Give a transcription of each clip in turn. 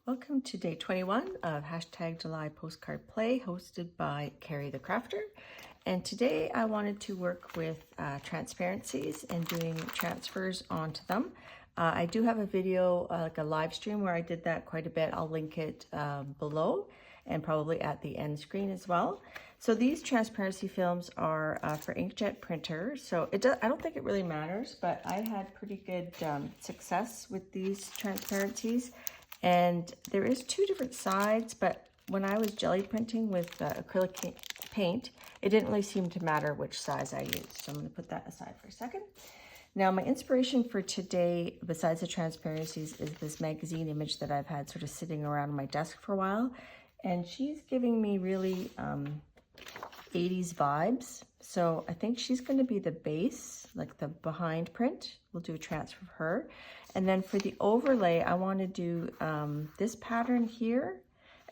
Welcome to day 21 of #July Postcard Play, hosted by Carrie the Crafter. And today I wanted to work with transparencies and doing transfers onto them. I do have a video, like a live stream, where I did that quite a bit. I'll link it below and probably at the end screen as well. So these transparency films are for inkjet printers. So I don't think it really matters, but I had pretty good success with these transparencies. And there is two different sides, but when I was jelly printing with acrylic paint, it didn't really seem to matter which size I used. So I'm going to put that aside for a second. Now, my inspiration for today, besides the transparencies, is this magazine image that I've had sort of sitting around my desk for a while. And she's giving me really 80s vibes. So I think she's going to be the base, like the behind print. We'll do a transfer of her. And then for the overlay, I want to do this pattern here.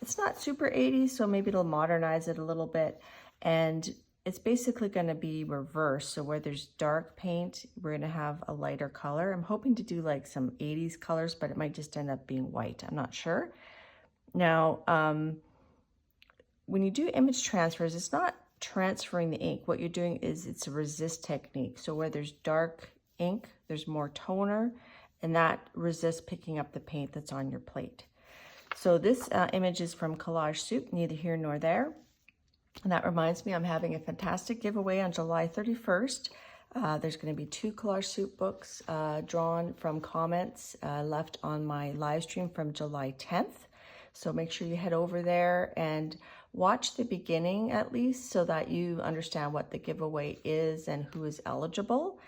It's not super 80s, so maybe it'll modernize it a little bit. And it's basically going to be reversed. So where there's dark paint, we're going to have a lighter color. I'm hoping to do like some 80s colors, but it might just end up being white. I'm not sure. Now, when you do image transfers, it's not transferring the ink. What you're doing is it's a resist technique. So where there's dark ink, there's more toner, and that resists picking up the paint that's on your plate. So this image is from Collage Soup, neither here nor there. And that reminds me, I'm having a fantastic giveaway on July 31st. There's going to be 2 Collage Soup books drawn from comments left on my live stream from July 10th. So make sure you head over there and watch the beginning at least, so that you understand what the giveaway is and who is eligible.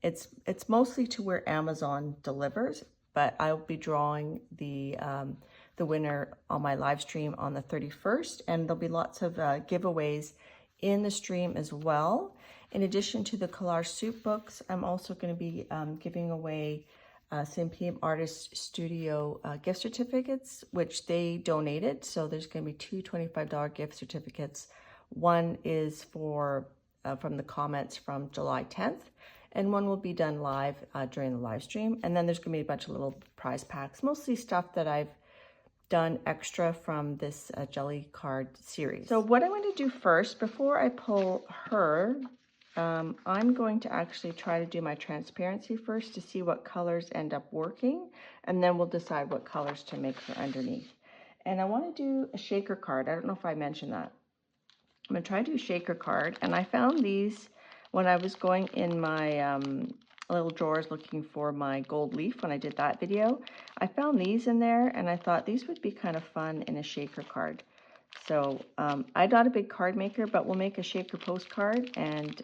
It's mostly to where Amazon delivers, but I'll be drawing the winner on my live stream on the 31st, and there'll be lots of giveaways in the stream as well. In addition to the Collage Soup books, I'm also going to be giving away CMPM Artist Studio gift certificates, which they donated. So there's going to be 2 $25 gift certificates. One is for from the comments from July 10th, and one will be done live during the live stream. And then there's going to be a bunch of little prize packs, mostly stuff that I've done extra from this jelly card series. So what I'm going to do first, before I pull her, I'm going to actually try to do my transparency first to see what colors end up working, and then we'll decide what colors to make for underneath. And I want to do a shaker card. I don't know if I mentioned that. I'm going to try to do a shaker card, and I found these when I was going in my little drawers looking for my gold leaf when I did that video. I found these in there, and I thought these would be kind of fun in a shaker card. So I'm not a big card maker, but we'll make a shaker postcard and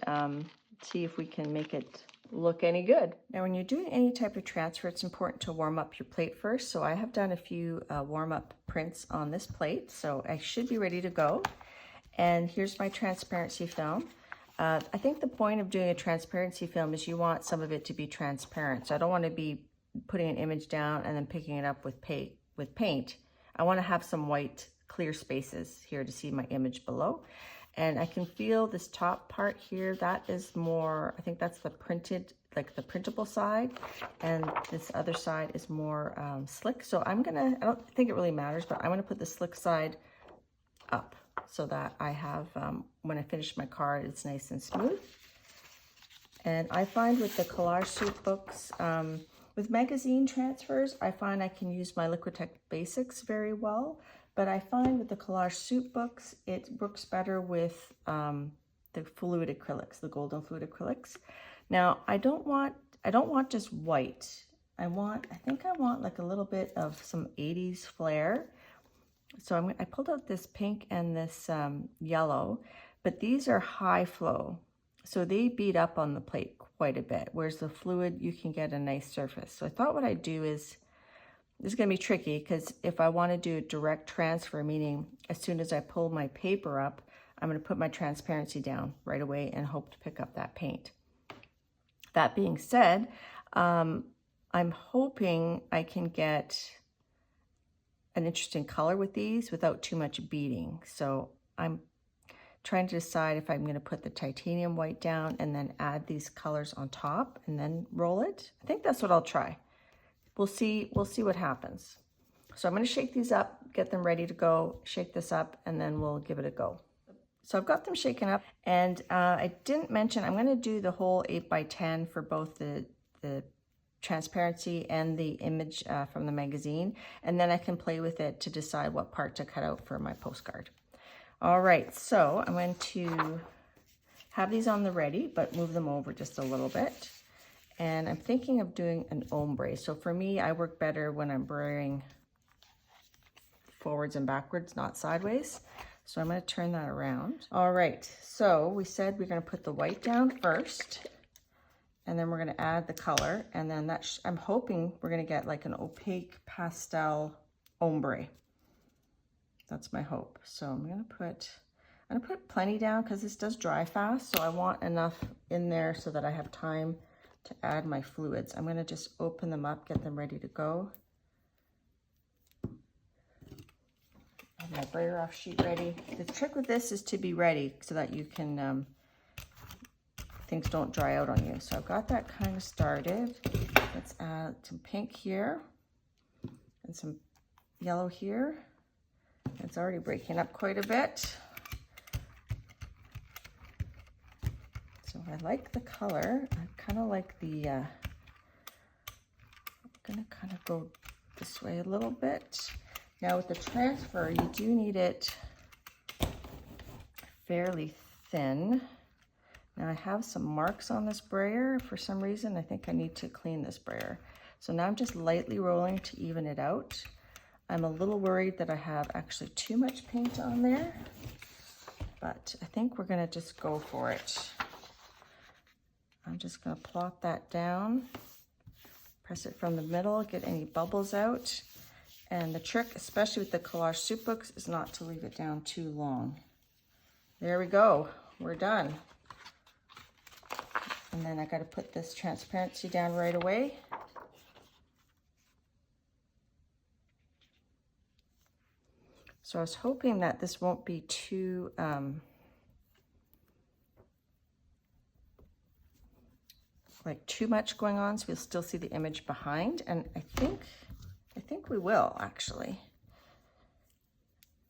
see if we can make it look any good. Now, when you're doing any type of transfer, it's important to warm up your plate first. So I have done a few warm-up prints on this plate, so I should be ready to go. And here's my transparency film. I think the point of doing a transparency film is you want some of it to be transparent. So I don't want to be putting an image down and then picking it up with paint. I want to have some white clear spaces here to see my image below. And I can feel this top part here. That is more, I think that's the printed, like the printable side. And this other side is more slick. So I don't think it really matters, but I'm gonna put the slick side up so that I have, when I finish my card, it's nice and smooth. And I find with the Collage Soup books, with magazine transfers, I find I can use my Liquitex Basics very well. But I find with the Collage Soup books, it works better with the fluid acrylics, the golden fluid acrylics. Now, I don't want just white. I think I want like a little bit of some 80s flair. So I pulled out this pink and this yellow, but these are high flow. So they beat up on the plate quite a bit, whereas the fluid, you can get a nice surface. So I thought what I'd do is, this is going to be tricky, because if I want to do a direct transfer, meaning as soon as I pull my paper up, I'm going to put my transparency down right away and hope to pick up that paint. That being said, I'm hoping I can get an interesting color with these without too much beading. So I'm trying to decide if I'm going to put the titanium white down and then add these colors on top and then roll it. I think that's what I'll try. We'll see what happens. So I'm going to shake these up, get them ready to go, shake this up, and then we'll give it a go. So I've got them shaken up, and I didn't mention I'm going to do the whole 8x10 for both the transparency and the image from the magazine, and then I can play with it to decide what part to cut out for my postcard. All right, so I'm going to have these on the ready, but move them over just a little bit. And I'm thinking of doing an ombre. So for me, I work better when I'm braying forwards and backwards, not sideways. So I'm going to turn that around. All right, so we said we're going to put the white down first, and then we're going to add the color, and then that I'm hoping we're going to get like an opaque pastel ombre. That's my hope. So I'm going to put plenty down because this does dry fast, so I want enough in there so that I have time to add my fluids. I'm going to just open them up, get them ready to go. I have my brayer off sheet ready. The trick with this is to be ready so that you can, things don't dry out on you. So I've got that kind of started. Let's add some pink here and some yellow here. It's already breaking up quite a bit. So I like the color. I kind of like the, I'm gonna kind of go this way a little bit. Now with the transfer, you do need it fairly thin. Now I have some marks on this brayer. For some reason, I think I need to clean this brayer. So now I'm just lightly rolling to even it out. I'm a little worried that I have actually too much paint on there, but I think we're gonna just go for it. I'm just gonna plop that down, press it from the middle, get any bubbles out. And the trick, especially with the collage soup books, is not to leave it down too long. There we go, we're done. And then I gotta put this transparency down right away. So I was hoping that this won't be too, like too much going on, so we'll still see the image behind. And I think we will actually.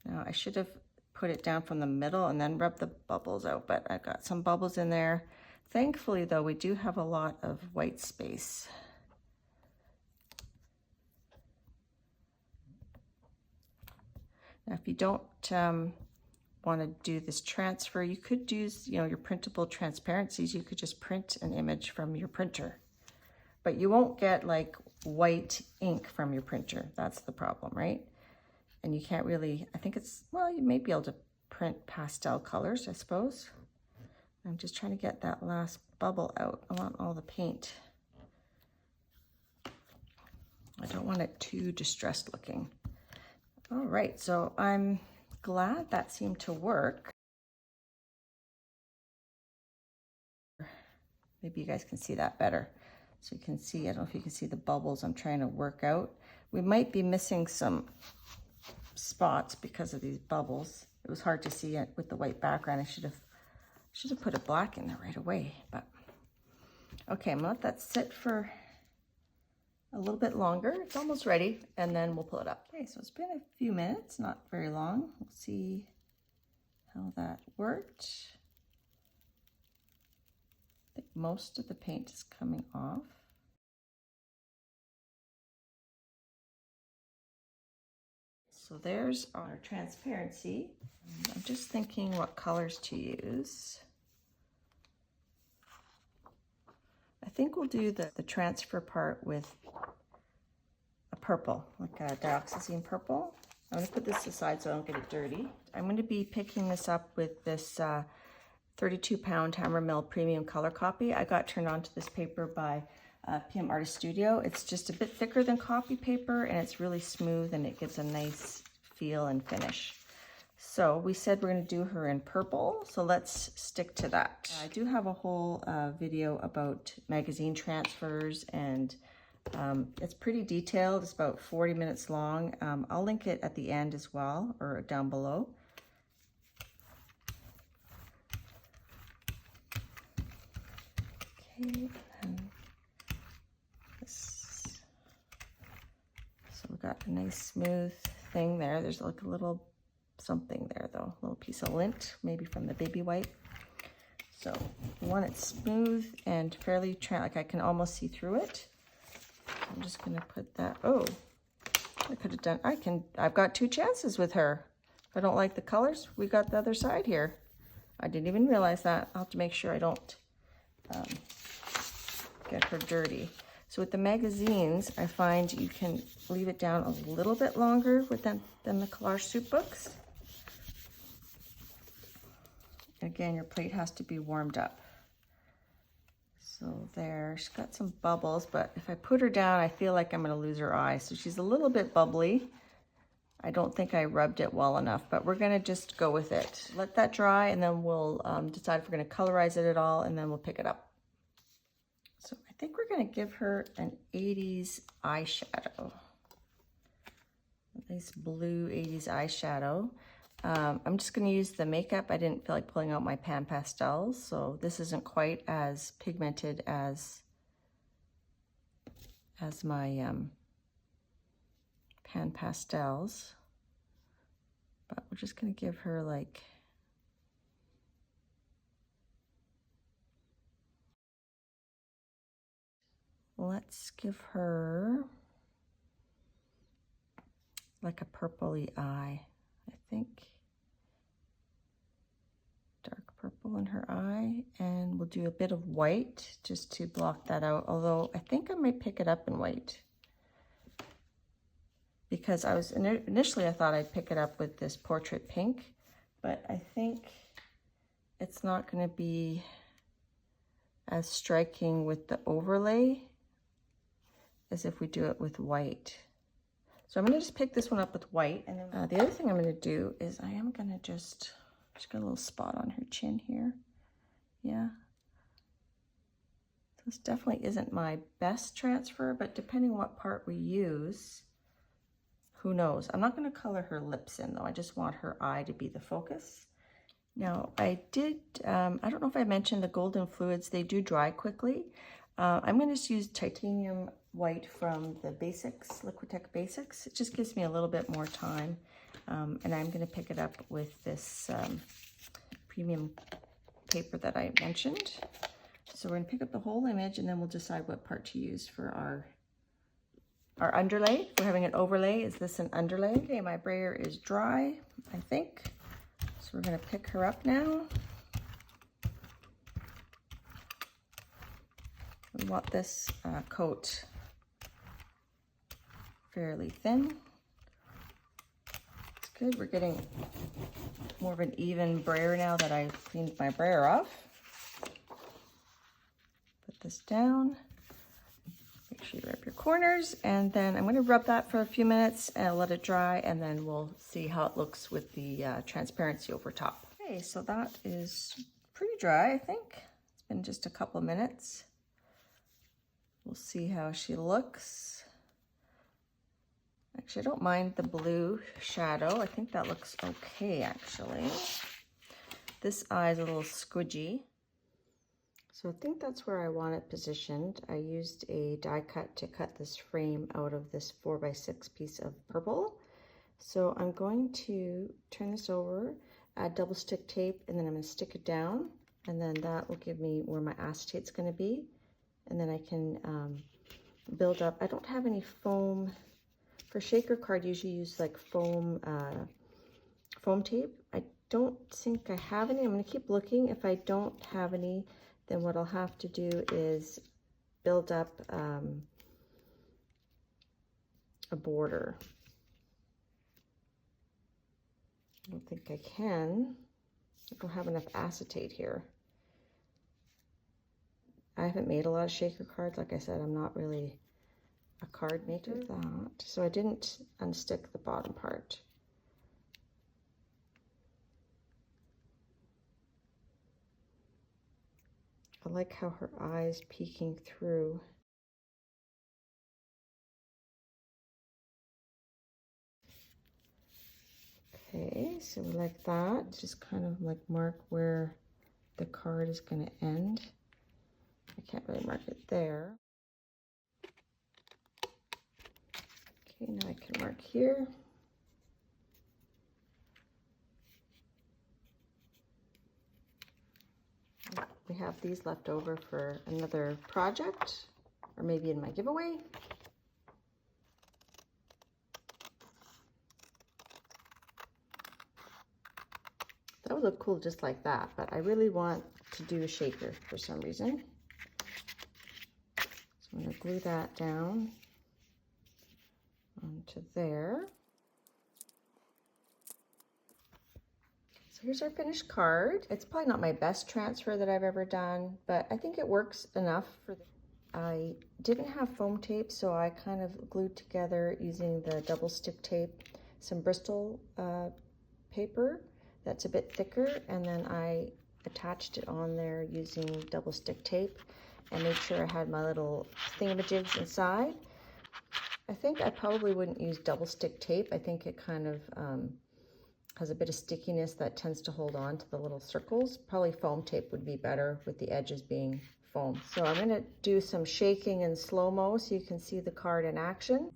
Now I should have put it down from the middle and then rub the bubbles out, but I've got some bubbles in there. Thankfully though, we do have a lot of white space. Now if you don't want to do this transfer, you could use, you know, your printable transparencies. You could just print an image from your printer, but you won't get like white ink from your printer. That's the problem, right? And you can't really, I think it's, well, you may be able to print pastel colors, I suppose. I'm just trying to get that last bubble out. I want all the paint. I don't want it too distressed looking. All right, so I'm glad that seemed to work. Maybe you guys can see that better. So you can see, I don't know if you can see the bubbles I'm trying to work out. We might be missing some spots because of these bubbles. It was hard to see it with the white background. I should have put a black in there right away, but okay, I'm gonna let that sit for a little bit longer. It's almost ready, and then we'll pull it up. Okay, so it's been a few minutes, not very long. We'll see how that worked. I think most of the paint is coming off. So there's our transparency. I'm just thinking what colors to use. I think we'll do the transfer part with a purple, like a dioxazine purple. I'm going to put this aside so I don't get it dirty. I'm going to be picking this up with this 32-pound Hammermill Premium Color Copy. I got turned on to this paper by PM Artist Studio. It's just a bit thicker than copy paper, and it's really smooth, and it gives a nice feel and finish. So we said we're going to do her in purple, so let's stick to that. I do have a whole video about magazine transfers, and it's pretty detailed. It's about 40 minutes long. I'll link it at the end as well, or down below. Okay, and this, so we'll got a nice smooth thing there. There's like a little something there though, a little piece of lint, maybe from the baby wipe. So you want it smooth and fairly like I can almost see through it. I'm just gonna put that, oh, I could have done, I've got 2 chances with her. If I don't like the colors, we got the other side here. I didn't even realize that. I'll have to make sure I don't get her dirty. So with the magazines, I find you can leave it down a little bit longer than the collage soup books. Again, your plate has to be warmed up. So there, she's got some bubbles, but if I put her down, I feel like I'm gonna lose her eye. So she's a little bit bubbly. I don't think I rubbed it well enough, but we're gonna just go with it. Let that dry, and then we'll decide if we're gonna colorize it at all, and then we'll pick it up. So I think we're gonna give her an 80s eyeshadow. A nice blue 80s eyeshadow. I'm just gonna use the makeup. I didn't feel like pulling out my pan pastels, so this isn't quite as pigmented as my pan pastels. But we're just gonna give her like, let's give her like a purpley eye, I think. Dark purple in her eye, and we'll do a bit of white just to block that out, although I think I might pick it up in white, because I was initially I thought I'd pick it up with this portrait pink, but I think it's not going to be as striking with the overlay as if we do it with white. So I'm going to just pick this one up with white, and then the other thing I'm going to do is I am going to just got a little spot on her chin here. Yeah. This definitely isn't my best transfer, but depending what part we use, who knows? I'm not going to color her lips in though. I just want her eye to be the focus. Now I did, I don't know if I mentioned the golden fluids, they do dry quickly. I'm going to just use titanium white from the Basics, Liquitex Basics. It just gives me a little bit more time. And I'm going to pick it up with this premium paper that I mentioned. So we're going to pick up the whole image, and then we'll decide what part to use for our underlay. If we're having an overlay, is this an underlay? Okay, my brayer is dry, I think. So we're going to pick her up now. We want this coat fairly thin. It's good. We're getting more of an even brayer now that I cleaned my brayer off. Put this down. Make sure you rub your corners, and then I'm going to rub that for a few minutes and let it dry, and then we'll see how it looks with the transparency over top. Okay, so that is pretty dry, I think. It's been just a couple of minutes. We'll see how she looks. Actually, I don't mind the blue shadow. I think that looks okay, actually. This eye is a little squidgy. So I think that's where I want it positioned. I used a die cut to cut this frame out of this 4x6 piece of purple. So I'm going to turn this over, add double stick tape, and then I'm going to stick it down. And then that will give me where my acetate's going to be. And then I can build up. I don't have any foam. For shaker card, usually use like foam tape. I don't think I have any. I'm going to keep looking. If I don't have any, then what I'll have to do is build up a border. I don't think I can. I don't have enough acetate here. I haven't made a lot of shaker cards. Like I said, I'm not really a card maker. That. So I didn't unstick the bottom part. I like how her eye's peeking through. Okay, so we like that. Just kind of like mark where the card is going to end. I can't really mark it there. Okay, now I can mark here. We have these left over for another project, or maybe in my giveaway. That would look cool just like that, but I really want to do a shaker for some reason. So I'm going to glue that down onto there. So here's our finished card. It's probably not my best transfer that I've ever done, but I think it works enough for the... I didn't have foam tape, so I kind of glued together using the double stick tape some Bristol paper that's a bit thicker, and then I attached it on there using double stick tape and made sure I had my little thingamajigs inside. I think I probably wouldn't use double stick tape. I think it kind of has a bit of stickiness that tends to hold on to the little circles. Probably foam tape would be better with the edges being foam. So I'm going to do some shaking in slow-mo so you can see the card in action.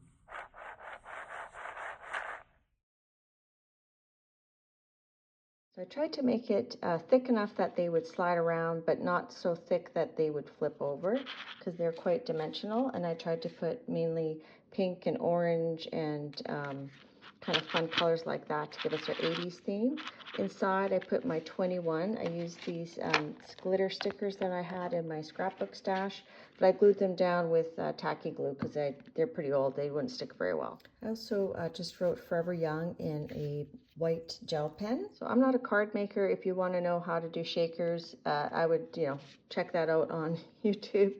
So I tried to make it thick enough that they would slide around, but not so thick that they would flip over, because they're quite dimensional. And I tried to put mainly pink and orange and kind of fun colors like that to give us our 80s theme. Inside I put my 21. I used these glitter stickers that I had in my scrapbook stash, but I glued them down with tacky glue because they're pretty old. They wouldn't stick very well. I also just wrote Forever Young in a white gel pen. So I'm not a card maker. If you want to know how to do shakers, I would, check that out on YouTube.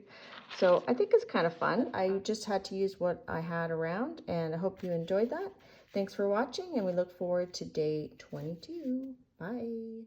So I think it's kind of fun. I just had to use what I had around, and I hope you enjoyed that. Thanks for watching, and we look forward to day 22. Bye.